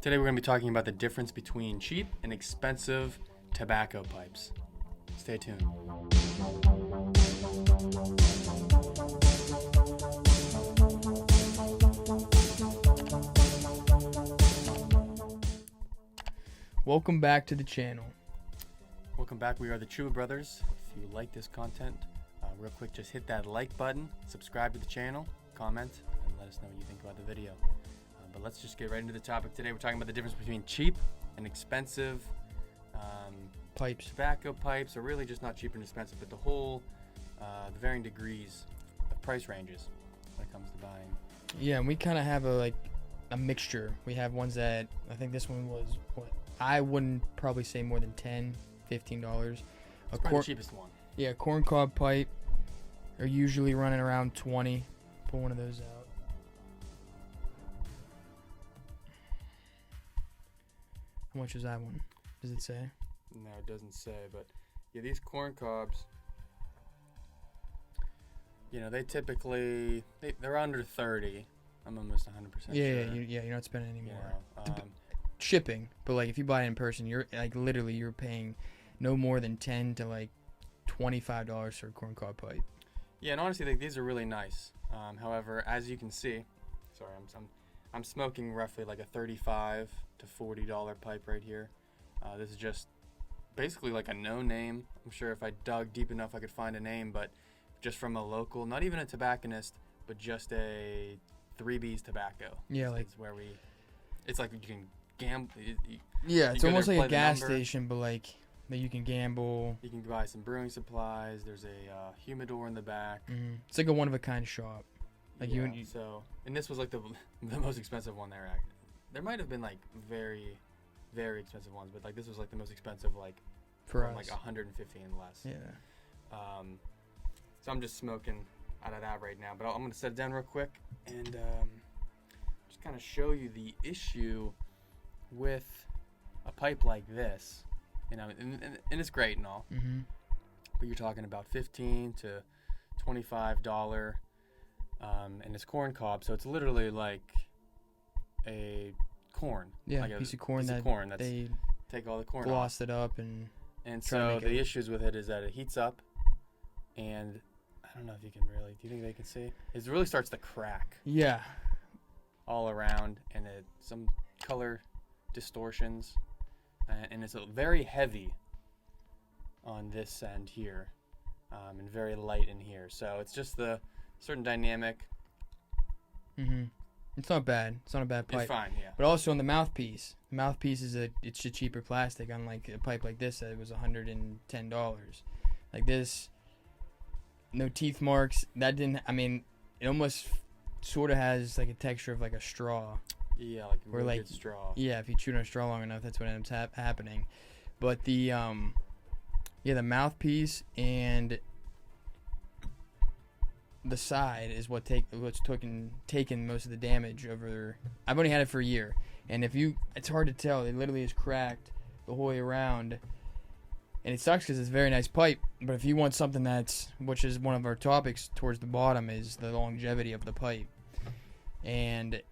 Today we're going to be talking about the difference between cheap and expensive tobacco pipes. Stay tuned. Welcome back to the channel. Welcome back. We are the Churchwarden brothers. If you like this content, real quick, just hit that like button, subscribe to the channel, comment, and let us know what you think about the video. But let's just get right into the topic today. We're talking about the difference between cheap and expensive Pipes. tobacco pipes, or really just not cheap and expensive, but the varying degrees of price ranges when it comes to buying. Yeah, and we kind of have a mixture. We have ones that, I think this one was, I wouldn't probably say more than $10, $15. It's probably the cheapest one. Yeah, corncob pipe are usually running around 20. Pull one of those out. How much is that one? Does it say? No, it doesn't say, but yeah, these corn cobs, they typically, they're under 30. I'm almost 100% sure. Yeah, you're not spending any more. Shipping, but if you buy it in person, you're literally you're paying no more than $10 to $25 for a corncob pipe. Yeah, and honestly, these are really nice. However, as you can see, sorry, I'm smoking roughly a $35 to $40 pipe right here. This is just basically a no name. I'm sure if I dug deep enough I could find a name, but just from a local, not even a tobacconist, but just a 3B's tobacco. Yeah, it's where it's you can gamble. Yeah, it's almost like a gas station, but that you can gamble. You can buy some brewing supplies. There's a humidor in the back. Mm-hmm. It's like a one-of-a-kind shop. And this was the most expensive one there. There might have been very, very expensive ones, but this was the most expensive for us, 150 and less. Yeah. So I'm just smoking out of that right now, but I'm gonna set it down real quick and just kind of show you the issue with a pipe like this. And it's great and all, mm-hmm. but you're talking about $15 to $25, and it's corn cob, so it's literally a corn. Yeah, a piece of corn that they take all the corn glossed off. It up and so the issues with it is that it heats up, and I don't know if you can really. Do you think they can see? It really starts to crack. Yeah. All around, and some color distortions, and it's very heavy on this end here, and very light in here. So it's just the certain dynamic. Mm-hmm. It's not bad. It's not a bad pipe. It's fine, yeah. But also on the mouthpiece. The mouthpiece is it's a cheaper plastic. Unlike a pipe like this, that was $110. Like this, no teeth marks. That didn't. I mean, it almost sort of has a texture of a straw. Yeah, a really good straw. Yeah, if you chew on a straw long enough, that's what ends up happening. But the the mouthpiece and the side is what's taken most of the damage over. I've only had it for a year, and it's hard to tell. It literally is cracked the whole way around, and it sucks because it's a very nice pipe. But if you want something which is one of our topics towards the bottom, is the longevity of the pipe. And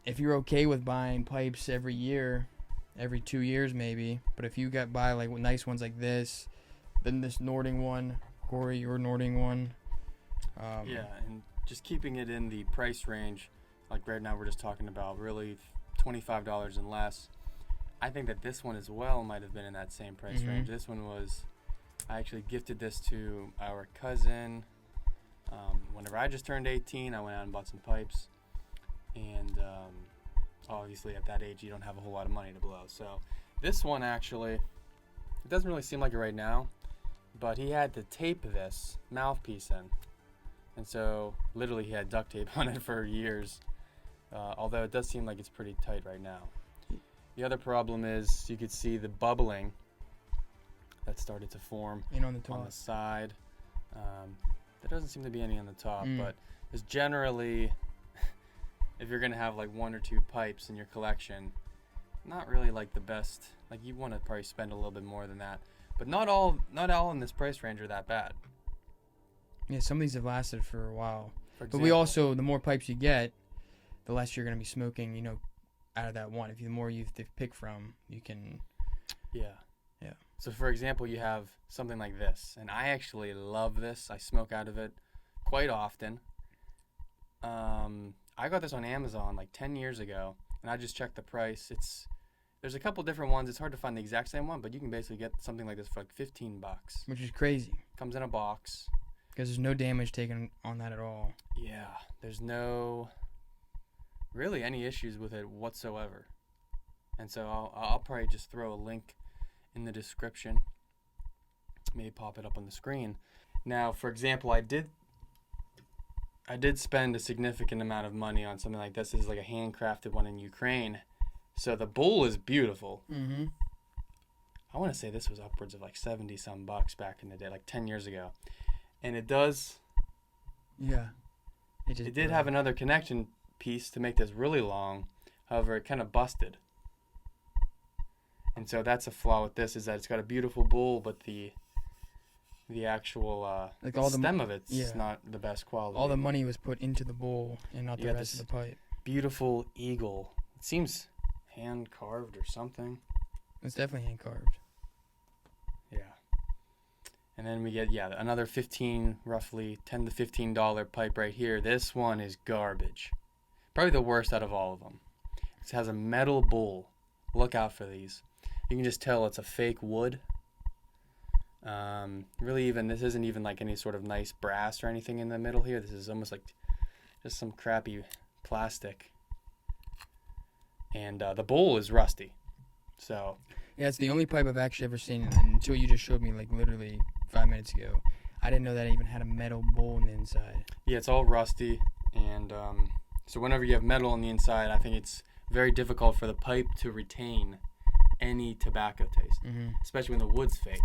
if you're okay with buying pipes every year, every 2 years maybe, but if you buy nice ones like this, then this Nording one, Corey, your Nording one. And just keeping it in the price range, right now we're just talking about really $25 and less. I think that this one as well might have been in that same price mm-hmm. range. This one I actually gifted this to our cousin. Whenever I just turned 18, I went out and bought some pipes. And obviously at that age, you don't have a whole lot of money to blow. So this one actually, it doesn't really seem like it right now, but he had to tape this mouthpiece in. And so literally he had duct tape on it for years, although it does seem like it's pretty tight right now. The other problem is you could see the bubbling that started to form on the side. There doesn't seem to be any on the top, but there's generally, if you're going to have one or two pipes in your collection, not really the best. You want to probably spend a little bit more than that. But not all in this price range are that bad. Yeah, some of these have lasted for a while. For but we also, the more pipes you get, the less you're going to be smoking. out of that one. If the more you have to pick from, you can. Yeah. Yeah. So, for example, you have something like this, and I actually love this. I smoke out of it quite often. I got this on Amazon like 10 years ago, and I just checked the price. There's a couple different ones. It's hard to find the exact same one, but you can basically get something like this for like $15. Which is crazy. Comes in a box. Because there's no damage taken on that at all. Yeah, there's no really any issues with it whatsoever. And so I'll probably just throw a link in the description. Maybe pop it up on the screen. Now, for example, I did spend a significant amount of money on something like this. This is like a handcrafted one in Ukraine. So the bowl is beautiful. Mm-hmm. I want to say this was upwards of like 70 some bucks back in the day, like 10 years ago. And it does. Yeah. It did have another connection piece to make this really long. However, it kind of busted. And so that's a flaw with this, is that it's got a beautiful bowl, but the actual like all stem of it's not the best quality. All the money was put into the bowl and not the rest of the pipe. Beautiful eagle. It seems hand carved or something. It's definitely hand carved. Yeah. And then we get another roughly $10 to $15 pipe right here. This one is garbage. Probably the worst out of all of them. It has a metal bowl. Look out for these. You can just tell it's a fake wood. This isn't even like any sort of nice brass or anything in the middle here. This is almost like just some crappy plastic. And the bowl is rusty. So yeah, it's the only pipe I've actually ever seen until you just showed me like literally 5 minutes ago. I didn't know that it even had a metal bowl on the inside. Yeah, it's all rusty, and so whenever you have metal on the inside, I think it's very difficult for the pipe to retain any tobacco taste, especially when the wood's fake.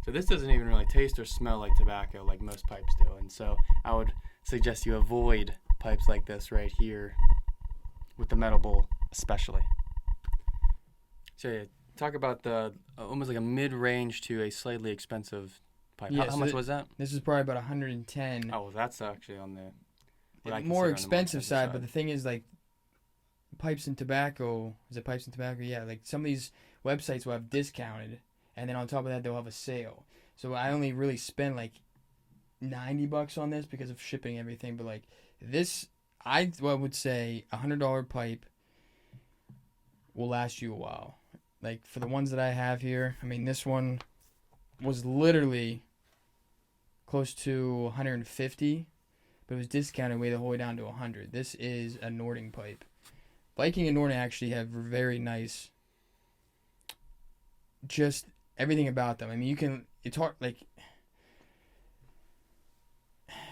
So this doesn't even really taste or smell like tobacco like most pipes do, and so I would suggest you avoid pipes like this right here with the metal bowl especially. So yeah, talk about the almost like a mid-range to a slightly expensive pipe. Yeah, how much was that? This is probably about 110. Oh, well, that's actually on the more expensive side, but the thing is, like, pipes and tobacco. Is it pipes and tobacco? Yeah, like some of these websites will have discounted, and then on top of that, they'll have a sale. So I only really spent like $90 on this because of shipping and everything. But like this, I would say $100 pipe will last you a while. Like for the ones that I have here, I mean, this one was literally close to 150, but it was discounted way the whole way down to 100. This is a Nording pipe. Viking and Nording actually have very nice, just everything about them. I mean, it's hard, like,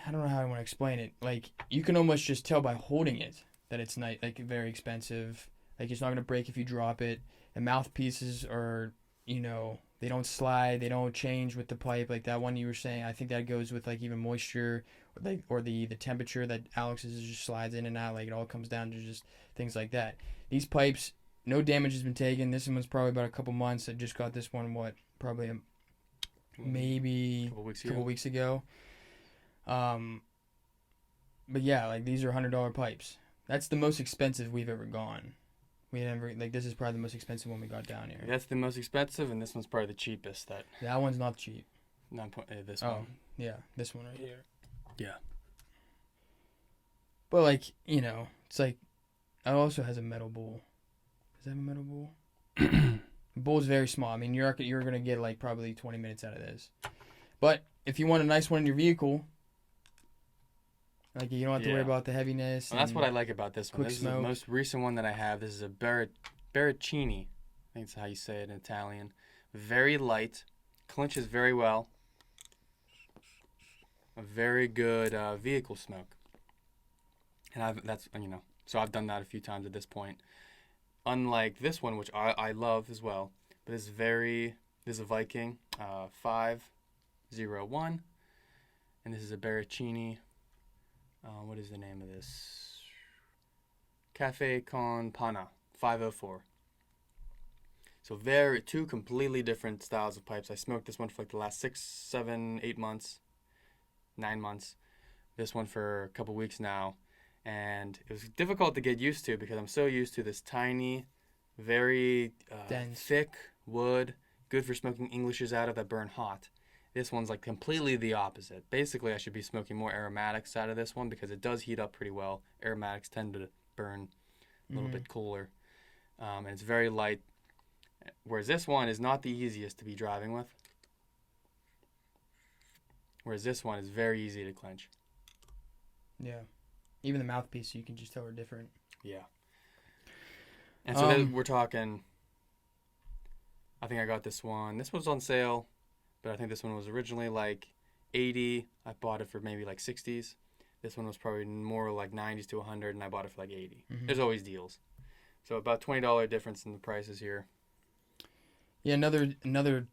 I don't know how I want to explain it. Like, you can almost just tell by holding it that it's nice, like very expensive. Like, it's not going to break if you drop it. The mouthpieces are, they don't slide, they don't change with the pipe. Like that one you were saying, I think that goes with like even moisture or the temperature that Alex's just slides in and out. Like it all comes down to just things like that. These pipes, no damage has been taken. This one's probably about a couple months. I just got this one, probably maybe a couple weeks ago. But yeah, like these are $100 pipes. That's the most expensive we've ever gone. This is probably the most expensive one we got down here. That's the most expensive, and this one's probably the cheapest. That one's not cheap. This one. Oh, yeah, this one right here. Yeah. But like, it's like, it also has a metal bowl. Does it have a metal bowl? The bowl's very small. I mean, you're gonna get like probably 20 minutes out of this. But if you want a nice one in your vehicle, like you don't have to worry about the heaviness. Well, that's what I like about this one. This smoke. is the most recent one that I have. This is a Baricini. I think that's how you say it in Italian. Very light, clinches very well. A very good vehicle smoke. And so I've done that a few times at this point. Unlike this one, which I love as well, but this is a Viking 501, and this is a Baricini. What is the name of this? Cafe con Pana 504. So two completely different styles of pipes. I smoked this one for like the last 6, 7, 8 months, 9 months. This one for a couple weeks now. And it was difficult to get used to because I'm so used to this tiny, very Dense. thick wood, good for smoking Englishes out of that burn hot. This one's like completely the opposite. Basically, I should be smoking more aromatics out of this one because it does heat up pretty well. Aromatics tend to burn a little bit cooler. And it's very light. Whereas this one is not the easiest to be driving with. Whereas this one is very easy to clench. Yeah. Even the mouthpiece, you can just tell are different. Yeah. And so then we're talking, I think I got this one. This one's on sale, but I think this one was originally like 80. I bought it for maybe like 60s. This one was probably more like 90s to 100, and I bought it for like 80. There's always deals. So about $20 difference in the prices here. Yeah, another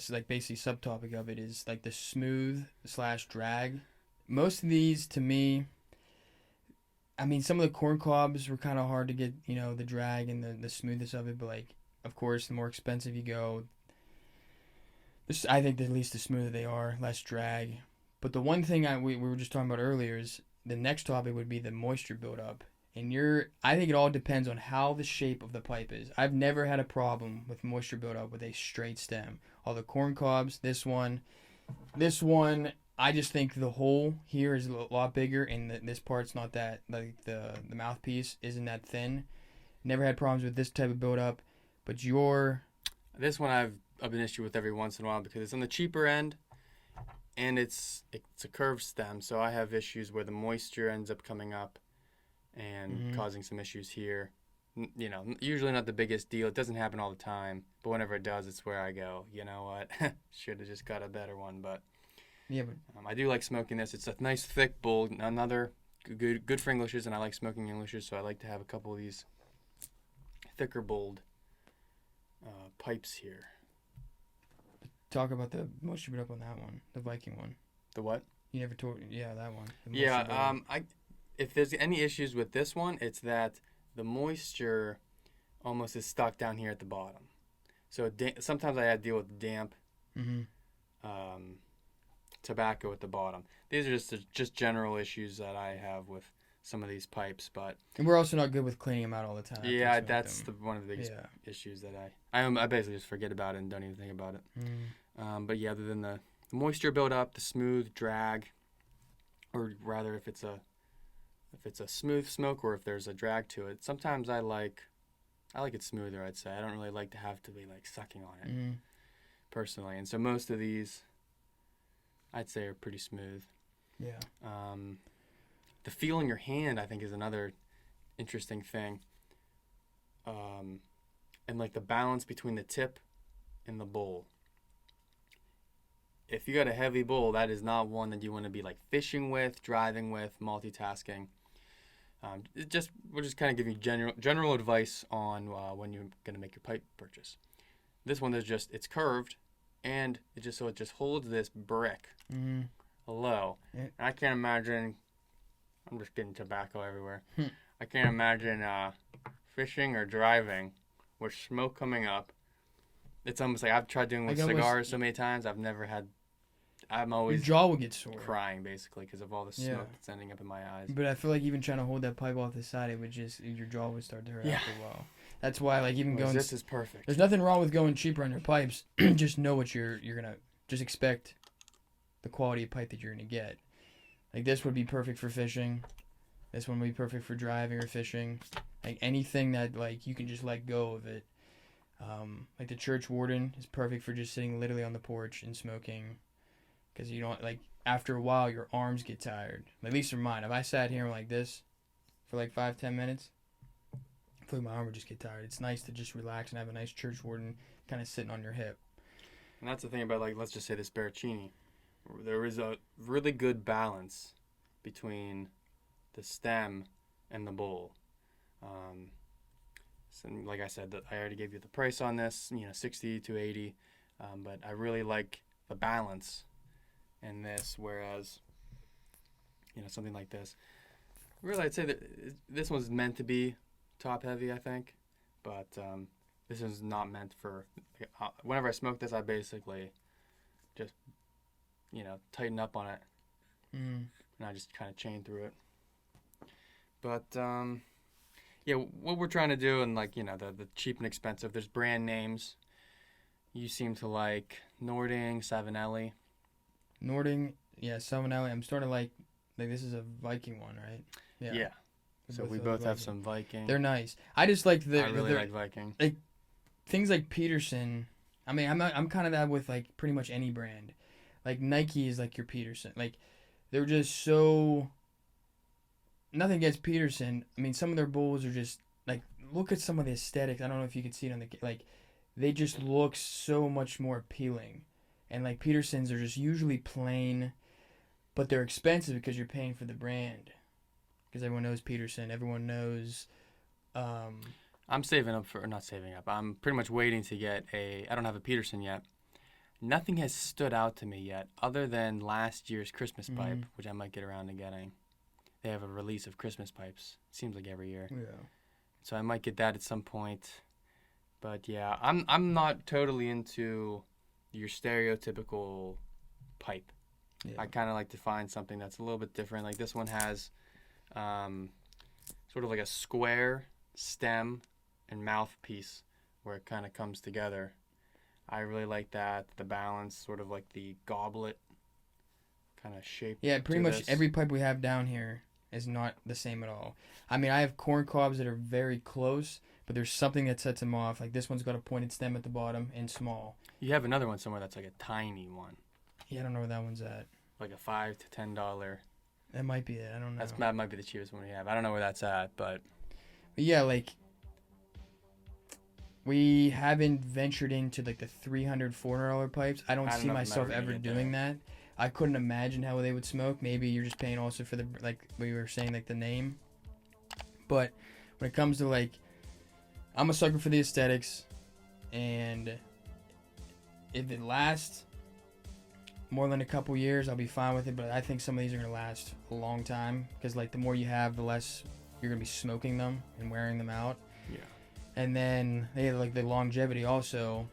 like basically subtopic of it is like the smooth / drag. Most of these, to me, I mean, some of the corn cobs were kind of hard to get, the drag and the smoothness of it. But like, of course, the more expensive you go, I think at least the smoother they are, less drag. But the one thing we were just talking about earlier is the next topic would be the moisture buildup. And I think it all depends on how the shape of the pipe is. I've never had a problem with moisture buildup with a straight stem. All the corn cobs, this one, I just think the hole here is a lot bigger, and this part's not that, like the mouthpiece isn't that thin. Never had problems with this type of buildup, but this one I've an issue with every once in a while because it's on the cheaper end, and it's a curved stem, so I have issues where the moisture ends up coming up and causing some issues here. Usually not the biggest deal. It doesn't happen all the time, but whenever it does, it's where I go, you know what, should have just got a better one. But yeah, but I do like smoking this. It's a nice thick bowl, another good for Englishes, and I like smoking Englishes, so I like to have a couple of these thicker bowled pipes here. Talk about the moisture buildup on that one, the Viking one. The what? You never told. Yeah, that one. Yeah. If there's any issues with this one, it's that the moisture almost is stuck down here at the bottom. So sometimes I deal with damp tobacco at the bottom. These are just general issues that I have with some of these pipes, but and we're also not good with cleaning them out all the time. Yeah, that's one of the biggest issues that I basically just forget about it and don't even think about it. But yeah, other than the moisture buildup, the smooth drag, or rather if it's a smooth smoke or if there's a drag to it, sometimes I like it smoother, I'd say. I don't really like to have to be like sucking on it personally, and so most of these I'd say are pretty smooth. Yeah. The feel in your hand, I think, is another interesting thing. And like the balance between the tip and the bowl. If you got a heavy bowl, that is not one that you want to be like fishing with, driving with, multitasking. We'll just kind of give you general advice on when you're going to make your pipe purchase. This one is it's curved, and it just holds this brick low. Yeah. And I can't imagine. I'm just getting tobacco everywhere. I can't imagine fishing or driving with smoke coming up. It's almost like I've tried doing with cigars so many times. I'm always your jaw will get sore, crying basically because of all the smoke that's ending up in my eyes. But I feel like even trying to hold that pipe off the side, your jaw would start to hurt after a while. That's why this is perfect. There's nothing wrong with going cheaper on your pipes. Just know what you're gonna just expect the quality of pipe that you're gonna get. Like this would be perfect for fishing. This one would be perfect for driving or fishing. Like anything that like you can just let go of it. Like the Churchwarden is perfect for just sitting literally on the porch and smoking. Because you don't, like, after a while, your arms get tired. At least for mine. If I sat here like this for like 5-10 minutes, I feel like my arm would just get tired. It's nice to just relax and have a nice Churchwarden kind of sitting on your hip. And that's the thing about, like, let's just say this Baracchini. There is a really good balance between the stem and the bowl. So like I said, I already gave you the price on this, 60 to 80. But I really like the balance in this, whereas something like this, really I'd say that this one's meant to be top heavy, I think, but this is not meant for whenever I smoke this, I basically just tighten up on it and I just kind of chain through it. But yeah, what we're trying to do, and like, the cheap and expensive, there's brand names. You seem to like Nording, Savinelli. Nording, yeah, Salmonelli. I'm starting to like this is a Viking one, right? Yeah. So we both have some Viking. They're nice. I just like I really like Viking. Like things like Peterson. I mean, I'm kind of that with like pretty much any brand. Like Nike is like your Peterson. Like they're just so. Nothing against Peterson. I mean, some of their bowls are just like, look at some of the aesthetics. I don't know if you can see it on the like, they just look so much more appealing. And like Petersons are just usually plain, but they're expensive because you're paying for the brand. Because everyone knows Peterson, everyone knows. I'm saving up for, or not saving up. I'm pretty much waiting to get I don't have a Peterson yet. Nothing has stood out to me yet, other than last year's Christmas pipe, which I might get around to getting. They have a release of Christmas pipes. Seems like every year. Yeah. So I might get that at some point. But yeah, I'm not totally into your stereotypical pipe. Yeah. I kind of like to find something that's a little bit different. Like this one has sort of like a square stem and mouthpiece where it kind of comes together. I really like that. The balance, sort of like the goblet kind of shape. Yeah, pretty much every pipe we have down here is not the same at all. I mean, I have corn cobs that are very close, but there's something that sets them off. Like this one's got a pointed stem at the bottom and small. You have another one somewhere that's like a tiny one. Yeah, I don't know where that one's at. Like a $5 to $10. That might be it. I don't know. That might be the cheapest one we have. I don't know where that's at, but yeah, like we haven't ventured into like the $300, $400 pipes. I don't see myself ever doing that. I couldn't imagine how they would smoke. Maybe you're just paying also for the, like we were saying, like the name. But when it comes to like, I'm a sucker for the aesthetics, and if it lasts more than a couple years, I'll be fine with it. But I think some of these are gonna last a long time because like the more you have, the less you're gonna be smoking them and wearing them out. Yeah. And then they have like the longevity also.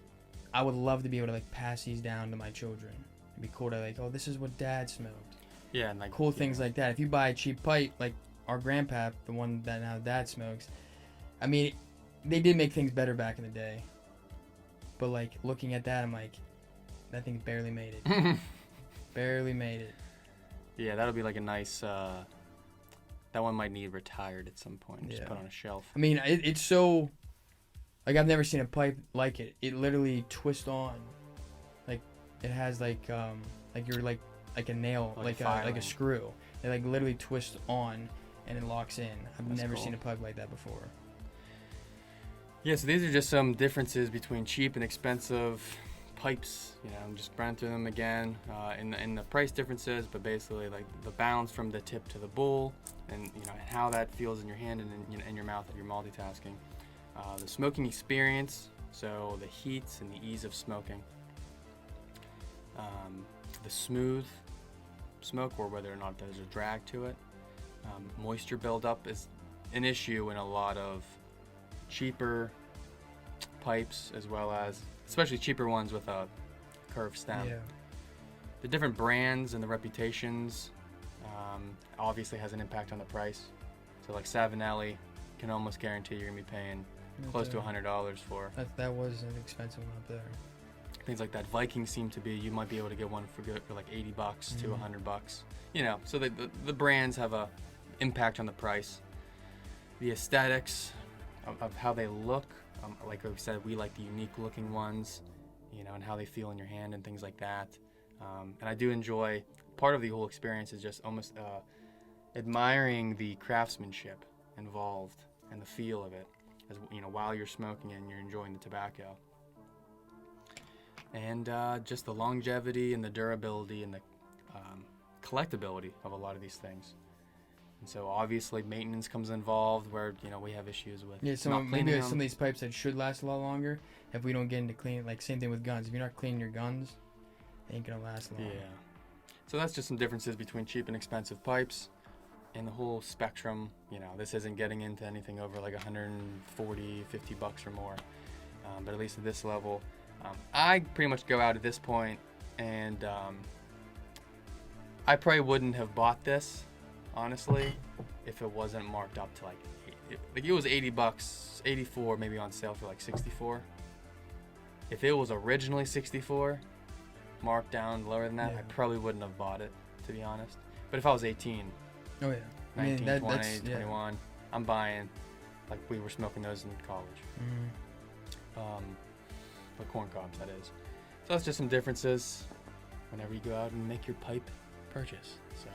I would love to be able to like pass these down to my children. It'd be cool to like, oh, this is what Dad smoked. Yeah, and like cool things like that. If you buy a cheap pipe, like our grandpa, the one that now Dad smokes, I mean, they did make things better back in the day. But like looking at that, I'm like, that thing barely made it. Barely made it. Yeah, that'll be like a nice. That one might need retired at some point. Just put on a shelf. I mean, it's so. Like I've never seen a pipe like it. It literally twists on, like it has like you're like a nail, like a screw. It like literally twists on, and it locks in. I've never seen a pipe like that before. Yeah, so these are just some differences between cheap and expensive pipes. I'm just running through them again in the price differences, but basically like the balance from the tip to the bowl, and how that feels in your hand and in your mouth if you're multitasking. The smoking experience, so the heat and the ease of smoking. The smooth smoke, or whether or not there's a drag to it. Moisture buildup is an issue in a lot of cheaper pipes, as well as especially cheaper ones with a curved stem. Yeah. The different brands and the reputations obviously has an impact on the price. So like Savinelli can almost guarantee you're going to be paying close to $100 for. That was an expensive one up there. Things like that. Vikings seem to be, you might be able to get one for like $80 to $100. So the brands have a impact on the price. The aesthetics of how they look, like we said, we like the unique looking ones, and how they feel in your hand and things like that. And I do enjoy, part of the whole experience is just almost admiring the craftsmanship involved and the feel of it, as while you're smoking it and you're enjoying the tobacco. And just the longevity and the durability and the collectability of a lot of these things. And so obviously maintenance comes involved, where we have issues with not maybe some of these pipes that should last a lot longer if we don't get into cleaning. Like same thing with guns. If you're not cleaning your guns, they ain't gonna last long. Yeah. So that's just some differences between cheap and expensive pipes. And the whole spectrum, this isn't getting into anything over like $140, $50 or more. But at least at this level, I pretty much go out at this point, and I probably wouldn't have bought this honestly, if it wasn't marked up to like it was $80, 84 maybe on sale for like 64. If it was originally 64, marked down lower than that, Yeah. I probably wouldn't have bought it, to be honest. But if I was 18, Oh yeah. 19, that's 20, yeah. 21, I'm buying. Like we were smoking those in college. Mhm. But corn cobs, that is. So that's just some differences whenever you go out and make your pipe purchase. So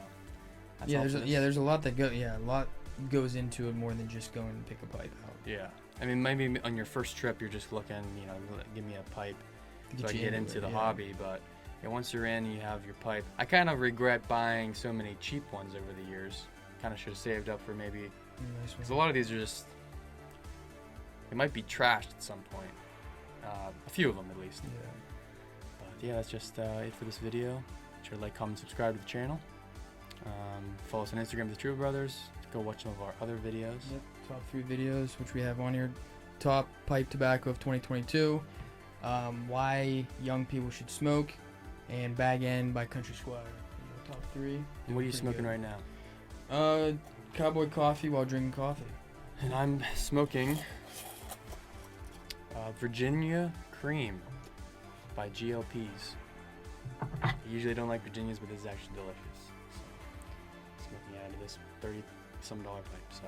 that's Yeah, all for this. there's a lot a lot goes into it more than just going and pick a pipe out. Yeah. I mean, maybe on your first trip, you're just looking, give me a pipe so I you can get into it, the yeah. hobby. But yeah, once you're in, you have your pipe. I kind of regret buying so many cheap ones over the years. Kind of should have saved up for maybe, Nice because one. a lot of these are just, they might be trashed at some point. A few of them at least. Yeah. But yeah, that's just it for this video. Make sure to like, comment, subscribe to the channel. Follow us on Instagram, The True Brothers. Go watch some of our other videos. Yep. Top 3 videos which we have on here. Top pipe tobacco of 2022. Why young people should smoke, and Bag End by Country Squire. Top 3. And what are you smoking right now? Cowboy coffee while drinking coffee. And I'm smoking Virginia Cream by GLPs. I usually don't like Virginias, but this is actually delicious. So, smoking out of this $30-some pipe. So,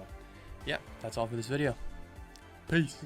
yeah, that's all for this video. Peace.